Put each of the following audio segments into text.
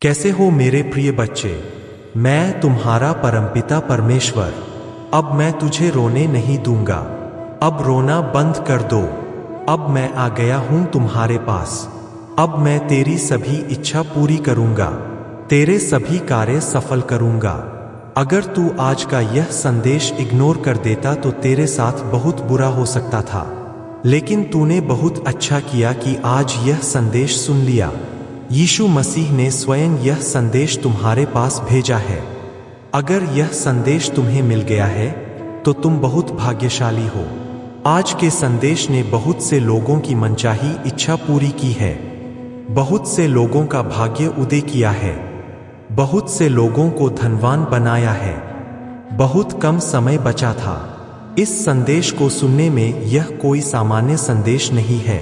कैसे हो मेरे प्रिय बच्चे। मैं तुम्हारा परमपिता परमेश्वर अब मैं तुझे रोने नहीं दूंगा। अब रोना बंद कर दो। अब मैं आ गया हूं तुम्हारे पास। अब मैं तेरी सभी इच्छा पूरी करूंगा, तेरे सभी कार्य सफल करूंगा। अगर तू आज का यह संदेश इग्नोर कर देता तो तेरे साथ बहुत बुरा हो सकता था, लेकिन तूने बहुत अच्छा किया कि आज यह संदेश सुन लिया। यीशु मसीह ने स्वयं यह संदेश तुम्हारे पास भेजा है। अगर यह संदेश तुम्हें मिल गया है तो तुम बहुत भाग्यशाली हो। आज के संदेश ने बहुत से लोगों की मनचाही इच्छा पूरी की है। बहुत से लोगों का भाग्य उदय किया है। बहुत से लोगों को धनवान बनाया है। बहुत कम समय बचा था। इस संदेश को सुनने में यह कोई सामान्य संदेश नहीं है।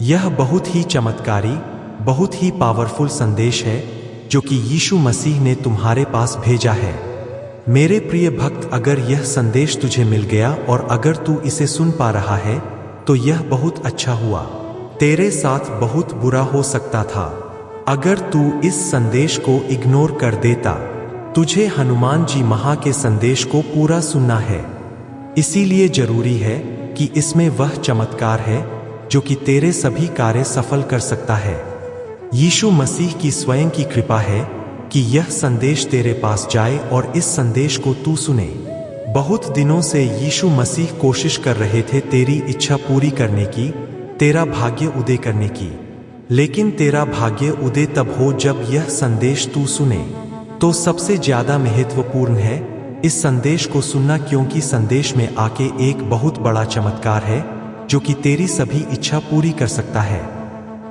यह बहुत ही चमत्कारी, बहुत ही पावरफुल संदेश है जो कि यीशु मसीह ने तुम्हारे पास भेजा है। मेरे प्रिय भक्त, अगर यह संदेश तुझे मिल गया और अगर तू इसे सुन पा रहा है तो यह बहुत अच्छा हुआ। तेरे साथ बहुत बुरा हो सकता था अगर तू इस संदेश को इग्नोर कर देता। तुझे हनुमान जी महा के संदेश को पूरा सुनना है। इसीलिए जरूरी है कि इसमें वह चमत्कार है जो कि तेरे सभी कार्य सफल कर सकता है। यीशु मसीह की स्वयं की कृपा है कि यह संदेश तेरे पास जाए और इस संदेश को तू सुने। बहुत दिनों से यीशु मसीह कोशिश कर रहे थे तेरी इच्छा पूरी करने की, तेरा भाग्य उदय करने की। लेकिन तेरा भाग्य उदय तब हो जब यह संदेश तू सुने। तो सबसे ज्यादा महत्वपूर्ण है इस संदेश को सुनना, क्योंकि संदेश में आके एक बहुत बड़ा चमत्कार है जो कि तेरी सभी इच्छा पूरी कर सकता है,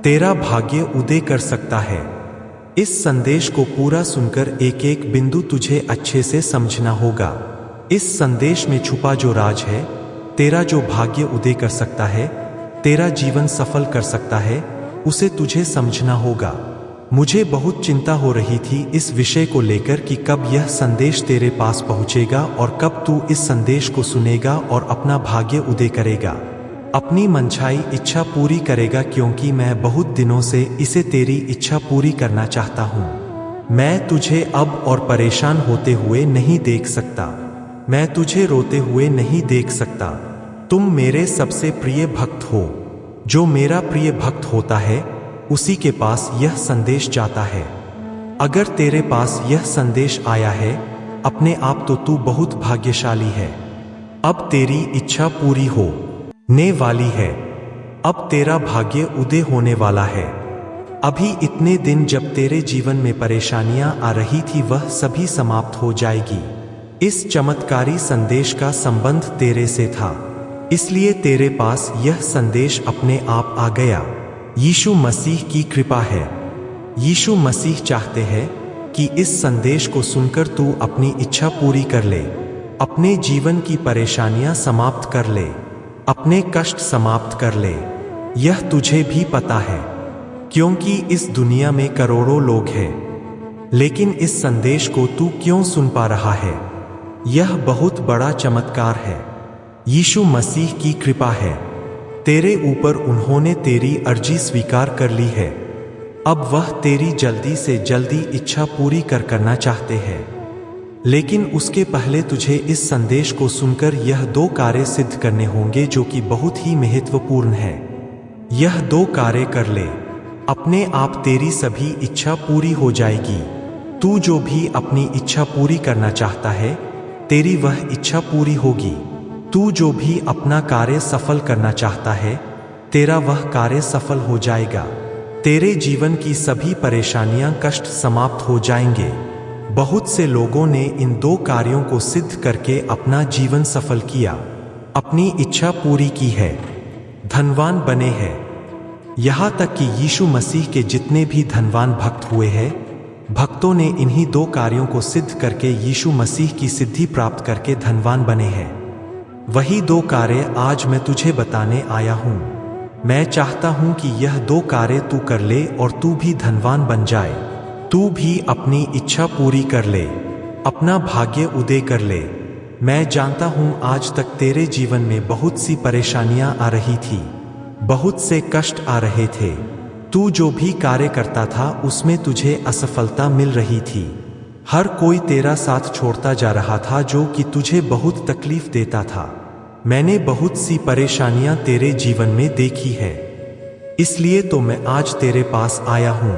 तेरा भाग्य उदय कर सकता है। इस संदेश को पूरा सुनकर एक एक बिंदु तुझे अच्छे से समझना होगा। इस संदेश में छुपा जो राज है, तेरा जो भाग्य उदय कर सकता है, तेरा जीवन सफल कर सकता है, उसे तुझे समझना होगा। मुझे बहुत चिंता हो रही थी इस विषय को लेकर कि कब यह संदेश तेरे पास पहुंचेगा और कब तू इस संदेश को सुनेगा और अपना भाग्य उदय करेगा, अपनी मनचाही इच्छा पूरी करेगा, क्योंकि मैं बहुत दिनों से इसे तेरी इच्छा पूरी करना चाहता हूँ। मैं तुझे अब और परेशान होते हुए नहीं देख सकता। मैं तुझे रोते हुए नहीं देख सकता। तुम मेरे सबसे प्रिय भक्त हो। जो मेरा प्रिय भक्त होता है उसी के पास यह संदेश जाता है। अगर तेरे पास यह संदेश आया है अपने आप तो तू बहुत भाग्यशाली है। अब तेरी इच्छा पूरी होने वाली है। अब तेरा भाग्य उदय होने वाला है। अभी इतने दिन जब तेरे जीवन में परेशानियां आ रही थी वह सभी समाप्त हो जाएगी। इस चमत्कारी संदेश का संबंध तेरे से था, इसलिए तेरे पास यह संदेश अपने आप आ गया। यीशु मसीह की कृपा है। यीशु मसीह चाहते हैं कि इस संदेश को सुनकर तू अपनी इच्छा पूरी कर ले, अपने जीवन की परेशानियां समाप्त कर ले, अपने कष्ट समाप्त कर ले। यह तुझे भी पता है, क्योंकि इस दुनिया में करोड़ों लोग हैं, लेकिन इस संदेश को तू क्यों सुन पा रहा है? यह बहुत बड़ा चमत्कार है। यीशु मसीह की कृपा है। तेरे ऊपर उन्होंने तेरी अर्जी स्वीकार कर ली है। अब वह तेरी जल्दी से जल्दी इच्छा पूरी करना चाहते हैं, लेकिन उसके पहले तुझे इस संदेश को सुनकर यह दो कार्य सिद्ध करने होंगे जो कि बहुत ही महत्वपूर्ण है। यह दो कार्य कर ले, अपने आप तेरी सभी इच्छा पूरी हो जाएगी। तू जो भी अपनी इच्छा पूरी करना चाहता है तेरी वह इच्छा पूरी होगी। तू जो भी अपना कार्य सफल करना चाहता है तेरा वह कार्य सफल हो जाएगा। तेरे जीवन की सभी परेशानियां, कष्ट समाप्त हो जाएंगे। बहुत से लोगों ने इन दो कार्यों को सिद्ध करके अपना जीवन सफल किया, अपनी इच्छा पूरी की है, धनवान बने हैं। यहाँ तक कि यीशु मसीह के जितने भी धनवान भक्त हुए हैं, भक्तों ने इन्हीं दो कार्यों को सिद्ध करके यीशु मसीह की सिद्धि प्राप्त करके धनवान बने हैं। वही दो कार्य आज मैं तुझे बताने आया हूँ। मैं चाहता हूँ कि यह दो कार्य तू कर ले और तू भी धनवान बन जाए। तू भी अपनी इच्छा पूरी कर ले, अपना भाग्य उदय कर ले। मैं जानता हूँ आज तक तेरे जीवन में बहुत सी परेशानियां आ रही थी, बहुत से कष्ट आ रहे थे। तू जो भी कार्य करता था उसमें तुझे असफलता मिल रही थी। हर कोई तेरा साथ छोड़ता जा रहा था जो कि तुझे बहुत तकलीफ देता था। मैंने बहुत सी परेशानियां तेरे जीवन में देखी है, इसलिए तो मैं आज तेरे पास आया हूं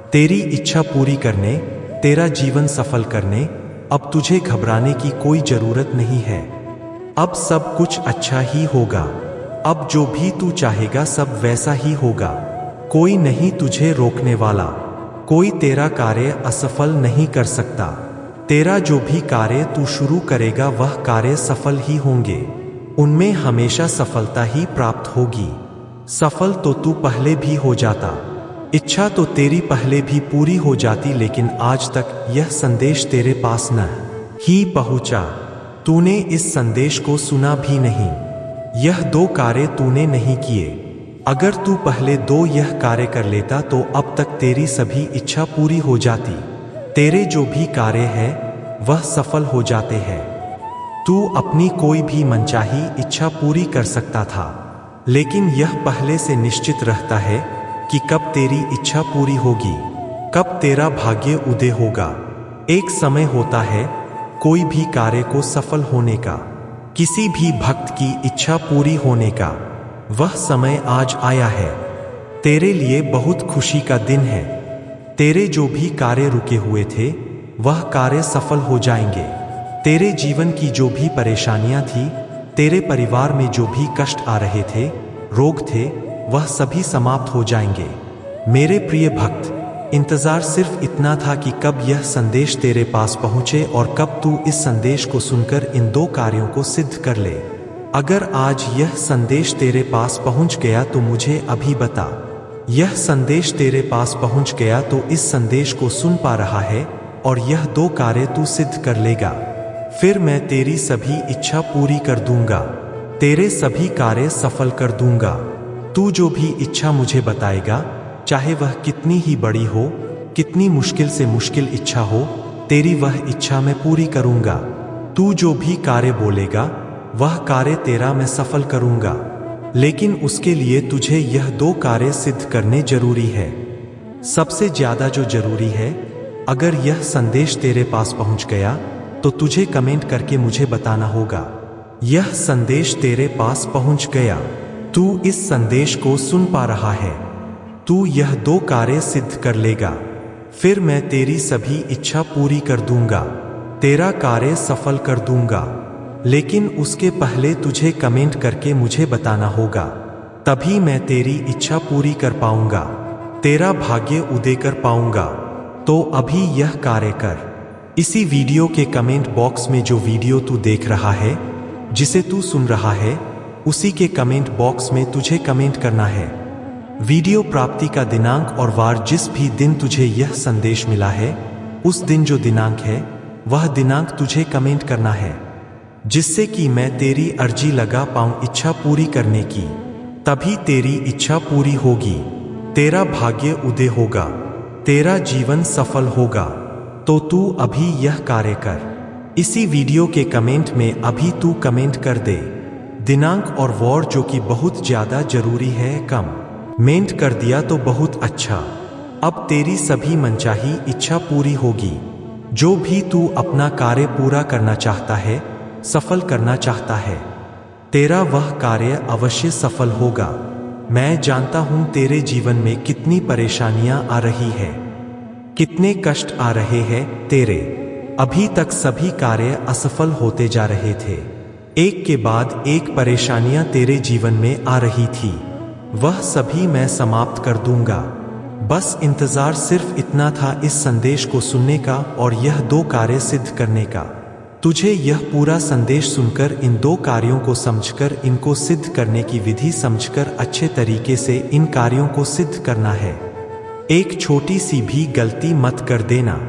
तेरी इच्छा पूरी करने, तेरा जीवन सफल करने। अब तुझे घबराने की कोई जरूरत नहीं है। अब सब कुछ अच्छा ही होगा। अब जो भी तू चाहेगा सब वैसा ही होगा। कोई नहीं तुझे रोकने वाला, कोई तेरा कार्य असफल नहीं कर सकता। तेरा जो भी कार्य तू शुरू करेगा वह कार्य सफल ही होंगे, उनमें हमेशा सफलता ही प्राप्त होगी। सफल तो तू पहले भी हो जाता, इच्छा तो तेरी पहले भी पूरी हो जाती, लेकिन आज तक यह संदेश तेरे पास न ही पहुंचा। तूने इस संदेश को सुना भी नहीं। यह 2 कार्य तूने नहीं किए। अगर तू पहले 2 यह कार्य कर लेता तो अब तक तेरी सभी इच्छा पूरी हो जाती। तेरे जो भी कार्य है वह सफल हो जाते हैं। तू अपनी कोई भी मनचाही इच्छा पूरी कर सकता था, लेकिन यह पहले से निश्चित रहता है कि कब तेरी इच्छा पूरी होगी, कब तेरा भाग्य उदय होगा। एक समय होता है कोई भी कार्य को सफल होने का, किसी भी भक्त की इच्छा पूरी होने का। वह समय आज आया है। तेरे लिए बहुत खुशी का दिन है। तेरे जो भी कार्य रुके हुए थे वह कार्य सफल हो जाएंगे। तेरे जीवन की जो भी परेशानियां थी, तेरे परिवार में जो भी कष्ट आ रहे थे, रोग थे, वह सभी समाप्त हो जाएंगे। मेरे प्रिय भक्त, इंतजार सिर्फ इतना था कि कब यह संदेश तेरे पास पहुंचे और कब तू इस संदेश को सुनकर इन 2 कार्यों को सिद्ध कर ले। अगर आज यह संदेश तेरे पास पहुंच गया तो मुझे अभी बता। यह संदेश तेरे पास पहुंच गया तो इस संदेश को सुन पा रहा है और यह 2 कार्य तू सिद्ध कर लेगा, फिर मैं तेरी सभी इच्छा पूरी कर दूंगा, तेरे सभी कार्य सफल कर दूंगा। तू जो भी इच्छा मुझे बताएगा, चाहे वह कितनी ही बड़ी हो, कितनी मुश्किल से मुश्किल इच्छा हो, तेरी वह इच्छा मैं पूरी करूंगा। तू जो भी कार्य बोलेगा वह कार्य तेरा मैं सफल करूंगा, लेकिन उसके लिए तुझे यह 2 कार्य सिद्ध करने जरूरी है। सबसे ज्यादा जो जरूरी है, अगर यह संदेश तेरे पास पहुंच गया तो तुझे कमेंट करके मुझे बताना होगा यह संदेश तेरे पास पहुंच गया। तू इस संदेश को सुन पा रहा है। तू यह 2 कार्य सिद्ध कर लेगा, फिर मैं तेरी सभी इच्छा पूरी कर दूंगा, तेरा कार्य सफल कर दूंगा। लेकिन उसके पहले तुझे कमेंट करके मुझे बताना होगा, तभी मैं तेरी इच्छा पूरी कर पाऊंगा, तेरा भाग्य उदय कर पाऊंगा। तो अभी यह कार्य कर। इसी वीडियो के कमेंट बॉक्स में जो वीडियो तू देख रहा है, जिसे तू सुन रहा है, उसी के कमेंट बॉक्स में तुझे कमेंट करना है वीडियो प्राप्ति का दिनांक और वार। जिस भी दिन तुझे यह संदेश मिला है, उस दिन जो दिनांक है वह दिनांक तुझे कमेंट करना है, जिससे कि मैं तेरी अर्जी लगा पाऊं इच्छा पूरी करने की। तभी तेरी इच्छा पूरी होगी, तेरा भाग्य उदय होगा, तेरा जीवन सफल होगा। तो तू अभी यह कार्य कर। इसी वीडियो के कमेंट में अभी तू कमेंट कर दे दिनांक और वार, जो कि बहुत ज्यादा जरूरी है। कमेंट कर दिया तो बहुत अच्छा। अब तेरी सभी मनचाही इच्छा पूरी होगी। जो भी तू अपना कार्य पूरा करना चाहता है, सफल करना चाहता है, तेरा वह कार्य अवश्य सफल होगा। मैं जानता हूं तेरे जीवन में कितनी परेशानियां आ रही है, कितने कष्ट आ रहे हैं तेरे। अभी तक सभी कार्य असफल होते जा रहे थे, एक के बाद एक परेशानियां तेरे जीवन में आ रही थी, वह सभी मैं समाप्त कर दूंगा। बस इंतजार सिर्फ इतना था इस संदेश को सुनने का और यह 2 कार्य सिद्ध करने का। तुझे यह पूरा संदेश सुनकर इन 2 कार्यों को समझकर, इनको सिद्ध करने की विधि समझकर अच्छे तरीके से इन कार्यों को सिद्ध करना है। एक छोटी सी भी गलती मत कर देना,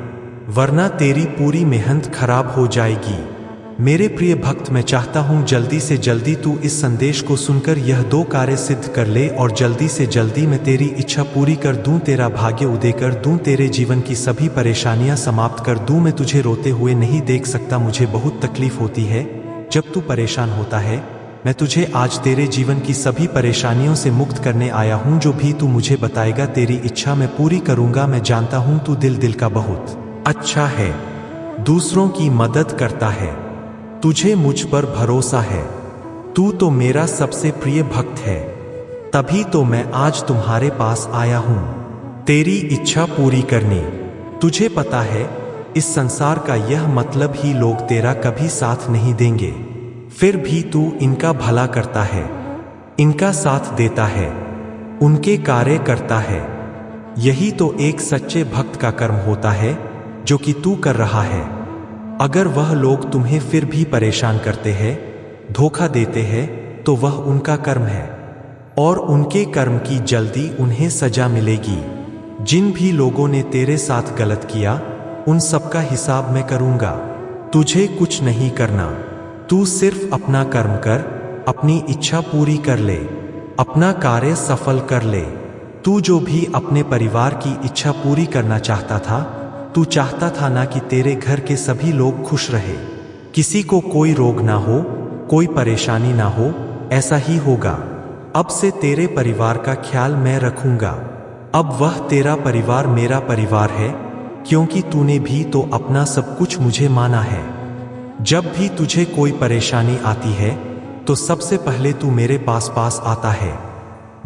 वरना तेरी पूरी मेहनत खराब हो जाएगी। मेरे प्रिय भक्त, मैं चाहता हूं जल्दी से जल्दी तू इस संदेश को सुनकर यह 2 कार्य सिद्ध कर ले और जल्दी से जल्दी मैं तेरी इच्छा पूरी कर दूं, तेरा भाग्य उदय कर दूं, तेरे जीवन की सभी परेशानियां समाप्त कर दूं। मैं तुझे रोते हुए नहीं देख सकता, मुझे बहुत तकलीफ होती है जब तू परेशान होता है, मैं तुझे आज तेरे जीवन की सभी परेशानियों से मुक्त करने आया हूं। जो भी तू मुझे बताएगा तेरी इच्छा मैं पूरी करूंगा। मैं जानता हूं तू दिल का बहुत अच्छा है, दूसरों की मदद करता है, तुझे मुझ पर भरोसा है। तू तो मेरा सबसे प्रिय भक्त है, तभी तो मैं आज तुम्हारे पास आया हूं तेरी इच्छा पूरी करने। तुझे पता है इस संसार का यह मतलब ही लोग तेरा कभी साथ नहीं देंगे, फिर भी तू इनका भला करता है, इनका साथ देता है, उनके कार्य करता है। यही तो एक सच्चे भक्त का कर्म होता है जो कि तू कर रहा है। अगर वह लोग तुम्हें फिर भी परेशान करते हैं, धोखा देते हैं, तो वह उनका कर्म है और उनके कर्म की जल्दी उन्हें सजा मिलेगी। जिन भी लोगों ने तेरे साथ गलत किया उन सबका हिसाब मैं करूंगा। तुझे कुछ नहीं करना, तू सिर्फ अपना कर्म कर, अपनी इच्छा पूरी कर ले, अपना कार्य सफल कर ले। तू जो भी अपने परिवार की इच्छा पूरी करना चाहता था, तू चाहता था ना कि तेरे घर के सभी लोग खुश रहे, किसी को कोई रोग ना हो, कोई परेशानी ना हो। ऐसा ही होगा। अब से तेरे परिवार का ख्याल मैं रखूंगा। अब वह तेरा परिवार मेरा परिवार है, क्योंकि तूने भी तो अपना सब कुछ मुझे माना है। जब भी तुझे कोई परेशानी आती है तो सबसे पहले तू मेरे पास आता है।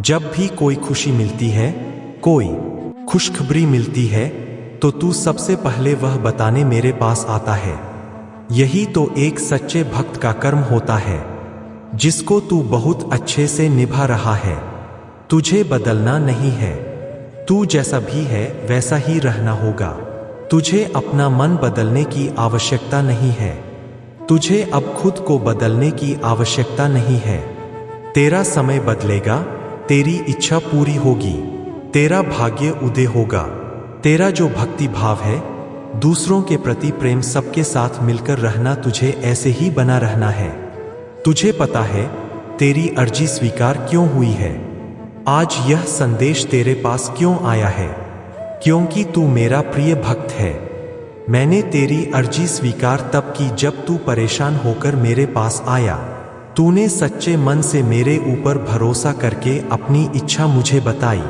जब भी कोई खुशी मिलती है, कोई खुशखबरी मिलती है, तो तू सबसे पहले वह बताने मेरे पास आता है। यही तो एक सच्चे भक्त का कर्म होता है, जिसको तू बहुत अच्छे से निभा रहा है। तुझे बदलना नहीं है, तू जैसा भी है वैसा ही रहना होगा। तुझे अपना मन बदलने की आवश्यकता नहीं है, तुझे अब खुद को बदलने की आवश्यकता नहीं है। तेरा समय बदलेगा, तेरी इच्छा पूरी होगी, तेरा भाग्य उदय होगा। तेरा जो भक्ति भाव है, दूसरों के प्रति प्रेम, सबके साथ मिलकर रहना, तुझे ऐसे ही बना रहना है। तुझे पता है तेरी अर्जी स्वीकार क्यों हुई है, आज यह संदेश तेरे पास क्यों आया है? क्योंकि तू मेरा प्रिय भक्त है। मैंने तेरी अर्जी स्वीकार तब की जब तू परेशान होकर मेरे पास आया। तूने सच्चे मन से मेरे ऊपर भरोसा करके अपनी इच्छा मुझे बताई,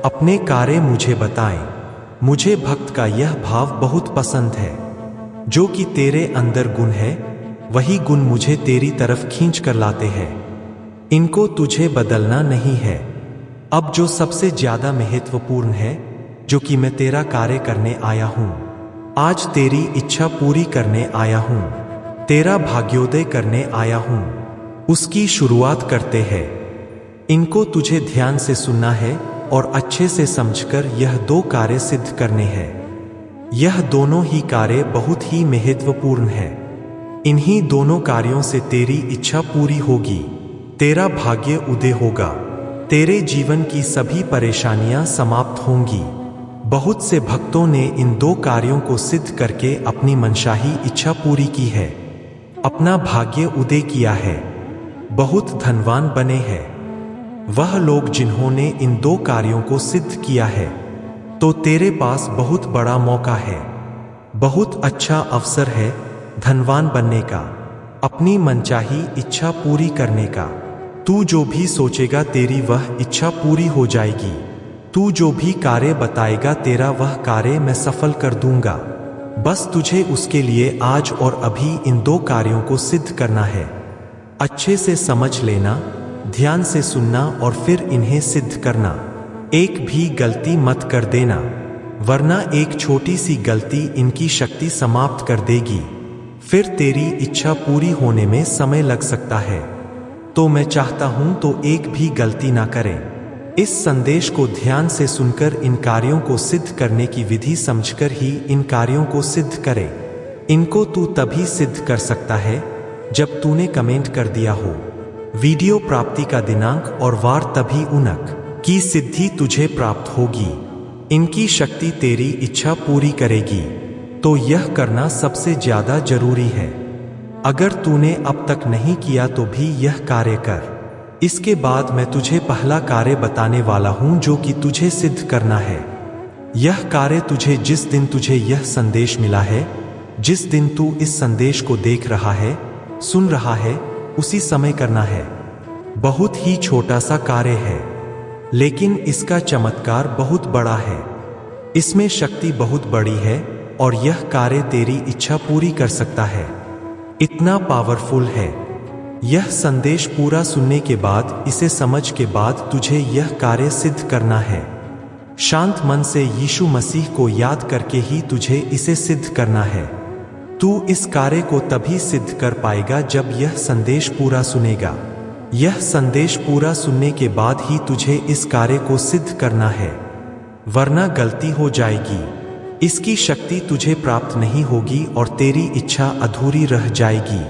अपने कार्य मुझे बताए। मुझे भक्त का यह भाव बहुत पसंद है। जो कि तेरे अंदर गुण है, वही गुण मुझे तेरी तरफ खींच कर लाते हैं। इनको तुझे बदलना नहीं है। अब जो सबसे ज्यादा महत्वपूर्ण है, जो कि मैं तेरा कार्य करने आया हूं, आज तेरी इच्छा पूरी करने आया हूं, तेरा भाग्योदय करने आया हूं, उसकी शुरुआत करते हैं। इनको तुझे ध्यान से सुनना है और अच्छे से समझकर यह दो कार्य सिद्ध करने हैं। यह दोनों ही कार्य बहुत ही महत्वपूर्ण है। इन्हीं दोनों कार्यों से तेरी इच्छा पूरी होगी, तेरा भाग्य उदय होगा, तेरे जीवन की सभी परेशानियां समाप्त होंगी। बहुत से भक्तों ने इन दो कार्यों को सिद्ध करके अपनी मनशाही इच्छा पूरी की है, अपना भाग्य उदय किया है, बहुत धनवान बने हैं। वह लोग जिन्होंने इन दो कार्यों को सिद्ध किया है, तो तेरे पास बहुत बड़ा मौका है, बहुत अच्छा अवसर है धनवान बनने का, अपनी मनचाही इच्छा पूरी करने का। तू जो भी सोचेगा तेरी वह इच्छा पूरी हो जाएगी। तू जो भी कार्य बताएगा तेरा वह कार्य मैं सफल कर दूंगा। बस तुझे उसके लिए आज और अभी इन दो कार्यों को सिद्ध करना है। अच्छे से समझ लेना, ध्यान से सुनना और फिर इन्हें सिद्ध करना। एक भी गलती मत कर देना, वरना एक छोटी सी गलती इनकी शक्ति समाप्त कर देगी। फिर तेरी इच्छा पूरी होने में समय लग सकता है। तो मैं चाहता हूं तो एक भी गलती ना करें। इस संदेश को ध्यान से सुनकर इन कार्यों को सिद्ध करने की विधि समझकर ही इन कार्यों को सिद्ध करें। इनको तू तभी सिद्ध कर सकता है जब तूने कमेंट कर दिया हो वीडियो प्राप्ति का दिनांक और वार, तभी उनक की सिद्धि तुझे प्राप्त होगी। इनकी शक्ति तेरी इच्छा पूरी करेगी। तो यह करना सबसे ज्यादा जरूरी है। अगर तूने अब तक नहीं किया तो भी यह कार्य कर। इसके बाद मैं तुझे पहला कार्य बताने वाला हूं जो कि तुझे सिद्ध करना है। यह कार्य तुझे जिस दिन तुझे यह संदेश मिला है, जिस दिन तू इस संदेश को देख रहा है, सुन रहा है, उसी समय करना है। बहुत ही छोटा सा कार्य है, लेकिन इसका चमत्कार बहुत बड़ा है। इसमें शक्ति बहुत बड़ी है और यह कार्य तेरी इच्छा पूरी कर सकता है। इतना पावरफुल है। यह संदेश पूरा सुनने के बाद, इसे समझ के बाद तुझे यह कार्य सिद्ध करना है। शांत मन से यीशु मसीह को याद करके ही तुझे इसे सिद्ध करना है। तू इस कार्य को तभी सिद्ध कर पाएगा जब यह संदेश पूरा सुनेगा। यह संदेश पूरा सुनने के बाद ही तुझे इस कार्य को सिद्ध करना है, वरना गलती हो जाएगी। इसकी शक्ति तुझे प्राप्त नहीं होगी और तेरी इच्छा अधूरी रह जाएगी।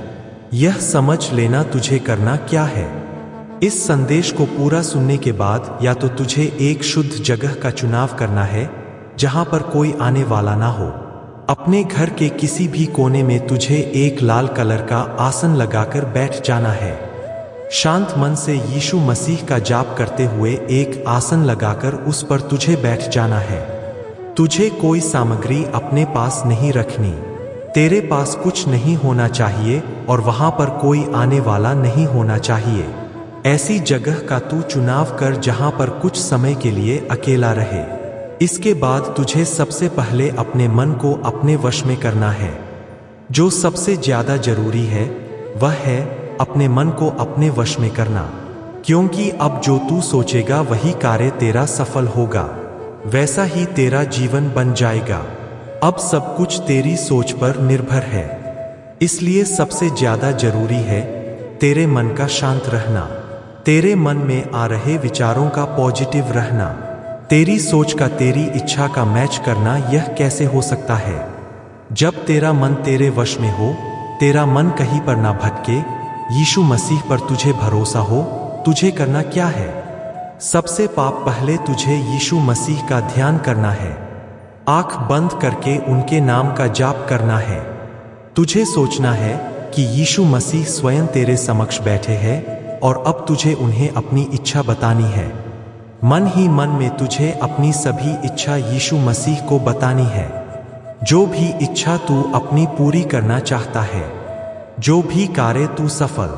यह समझ लेना तुझे करना क्या है। इस संदेश को पूरा सुनने के बाद या तो तुझे एक शुद्ध जगह का चुनाव करना है जहां पर कोई आने वाला ना हो। अपने घर के किसी भी कोने में तुझे एक लाल कलर का आसन लगाकर बैठ जाना है। शांत मन से यीशु मसीह का जाप करते हुए एक आसन लगाकर उस पर तुझे बैठ जाना है। तुझे कोई सामग्री अपने पास नहीं रखनी। तेरे पास कुछ नहीं होना चाहिए और वहां पर कोई आने वाला नहीं होना चाहिए। ऐसी जगह का तू चुनाव कर जहां पर कुछ समय के लिए अकेला रहे। इसके बाद तुझे सबसे पहले अपने मन को अपने वश में करना है। जो सबसे ज्यादा जरूरी है वह है अपने मन को अपने वश में करना, क्योंकि अब जो तू सोचेगा वही कार्य तेरा सफल होगा, वैसा ही तेरा जीवन बन जाएगा। अब सब कुछ तेरी सोच पर निर्भर है। इसलिए सबसे ज्यादा जरूरी है तेरे मन का शांत रहना, तेरे मन में आ रहे विचारों का पॉजिटिव रहना, तेरी सोच का तेरी इच्छा का मैच करना। यह कैसे हो सकता है? जब तेरा मन तेरे वश में हो, तेरा मन कहीं पर ना भटके, यीशु मसीह पर तुझे भरोसा हो। तुझे करना क्या है? सबसे पहले तुझे यीशु मसीह का ध्यान करना है। आंख बंद करके उनके नाम का जाप करना है। तुझे सोचना है कि यीशु मसीह स्वयं तेरे समक्ष बैठे हैं और अब तुझे उन्हें अपनी इच्छा बतानी है। मन ही मन में तुझे अपनी सभी इच्छा यीशु मसीह को बतानी है। जो भी इच्छा तू अपनी पूरी करना चाहता है, जो भी कार्य तू सफल